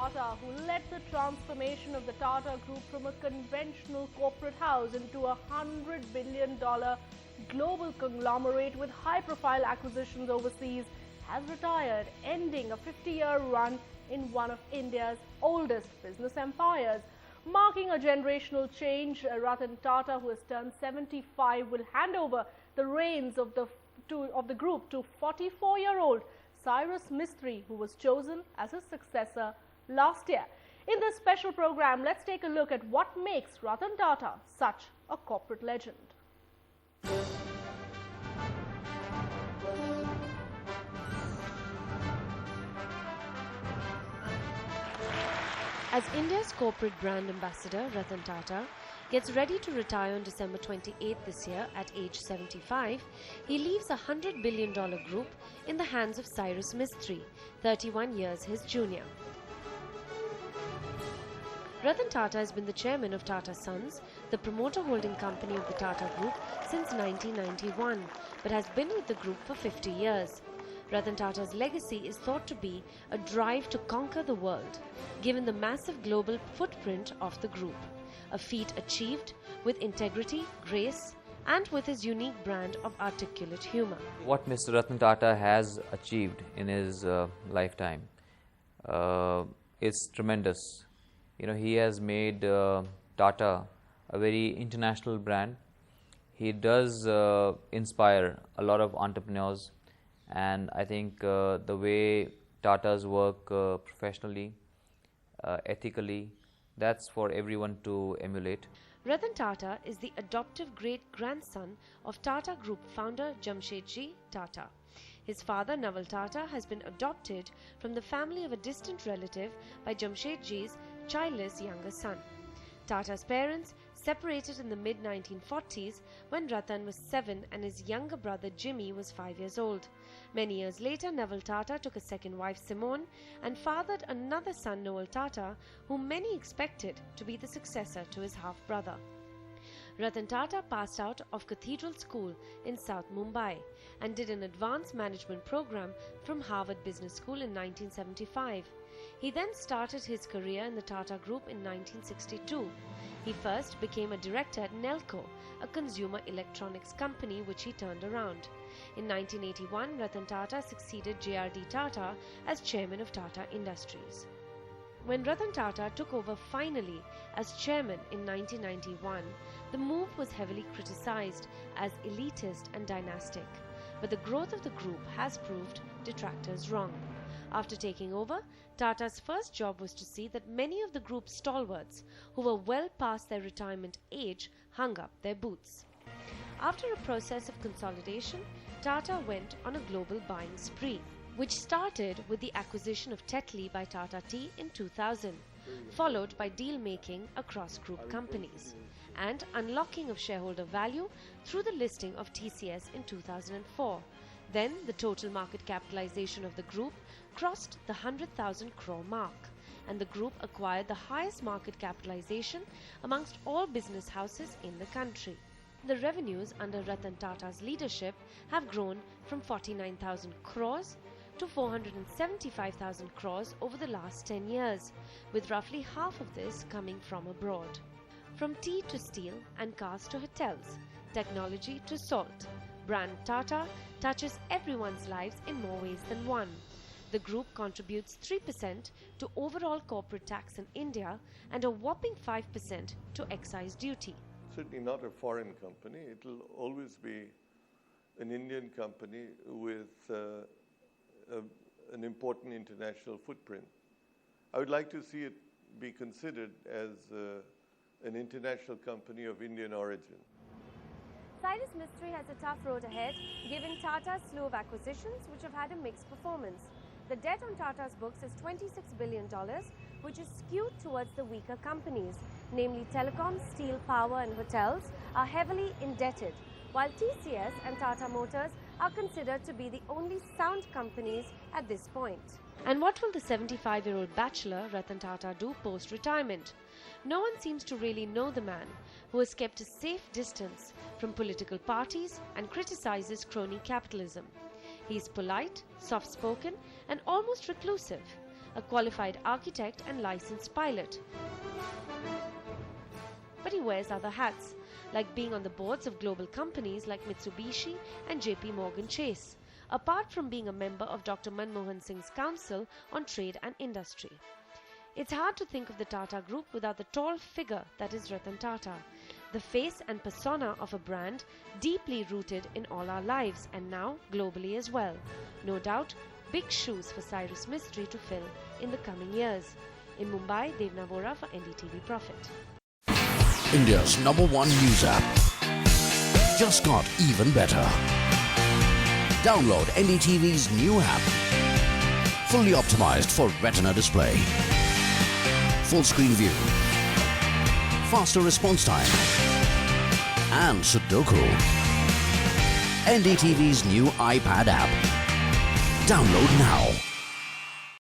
Tata, who led the transformation of the Tata Group from a conventional corporate house into a $100 billion global conglomerate with high-profile acquisitions overseas, has retired, ending a 50-year run in one of India's oldest business empires. Marking a generational change, Ratan Tata, who has turned 75, will hand over the reins of the group to 44-year-old Cyrus Mistry, who was chosen as his successor last year. In this special program, let's take a look at what makes Ratan Tata such a corporate legend. As India's corporate brand ambassador, Ratan Tata gets ready to retire on December 28 this year at age 75, he leaves a $100 billion group in the hands of Cyrus Mistry, 31 years his junior. Ratan Tata has been the chairman of Tata Sons, the promoter holding company of the Tata Group, since 1991, but has been with the group for 50 years. Ratan Tata's legacy is thought to be a drive to conquer the world, given the massive global footprint of the group, a feat achieved with integrity, grace, and with his unique brand of articulate humor. What Mr. Ratan Tata has achieved in his lifetime is tremendous. You know, he has made Tata a very international brand. He does inspire a lot of entrepreneurs. And I think the way Tatas work professionally, ethically, that's for everyone to emulate. Ratan Tata is the adoptive great-grandson of Tata Group founder Jamshedji Tata. His father, Naval Tata, has been adopted from the family of a distant relative by Jamshedji's childless younger son. Tata's parents separated in the mid-1940s when Ratan was 7 and his younger brother Jimmy was 5 years old. Many years later, Naval Tata took a second wife, Simone, and fathered another son, Noel Tata, whom many expected to be the successor to his half-brother. Ratan Tata passed out of Cathedral School in South Mumbai and did an advanced management program from Harvard Business School in 1975. He then started his career in the Tata Group in 1962. He first became a director at Nelco, a consumer electronics company which he turned around. In 1981, Ratan Tata succeeded J.R.D. Tata as chairman of Tata Industries. When Ratan Tata took over finally as chairman in 1991, the move was heavily criticized as elitist and dynastic. But the growth of the group has proved detractors wrong. After taking over, Tata's first job was to see that many of the group's stalwarts, who were well past their retirement age, hung up their boots. After a process of consolidation, Tata went on a global buying spree, which started with the acquisition of Tetley by Tata Tea in 2000, followed by deal-making across group companies, and unlocking of shareholder value through the listing of TCS in 2004. Then the total market capitalization of the group crossed the 100,000 crore mark, and the group acquired the highest market capitalization amongst all business houses in the country. The revenues under Ratan Tata's leadership have grown from 49,000 crores to 475,000 crores over the last 10 years, with roughly half of this coming from abroad. From tea to steel and cars to hotels, technology to salt, brand Tata touches everyone's lives in more ways than one. The group contributes 3% to overall corporate tax in India and a whopping 5% to excise duty. Certainly not a foreign company. It will always be an Indian company with an important international footprint. I would like to see it be considered as an international company of Indian origin. Cyrus Mistry has a tough road ahead, given Tata's slew of acquisitions which have had a mixed performance. The debt on Tata's books is $26 billion, which is skewed towards the weaker companies, namely telecom, steel, power and hotels are heavily indebted, while TCS and Tata Motors are considered to be the only sound companies at this point. And what will the 75-year-old bachelor Ratan Tata do post-retirement? No one seems to really know the man, who has kept a safe distance from political parties and criticizes crony capitalism. He is polite, soft-spoken and almost reclusive. a qualified architect and licensed pilot. But he wears other hats, like being on the boards of global companies like Mitsubishi and JP Morgan Chase, apart from being a member of Dr. Manmohan Singh's Council on Trade and Industry. It's hard to think of the Tata Group without the tall figure that is Ratan Tata, the face and persona of a brand deeply rooted in all our lives and now globally as well. No doubt, big shoes for Cyrus Mistry to fill in the coming years. In Mumbai, Devna Vora for NDTV Profit. India's #1 news app just got even better. Download NDTV's new app. Fully optimized for Retina display. Full screen view. Faster response time. And Sudoku. NDTV's new iPad app. Download now.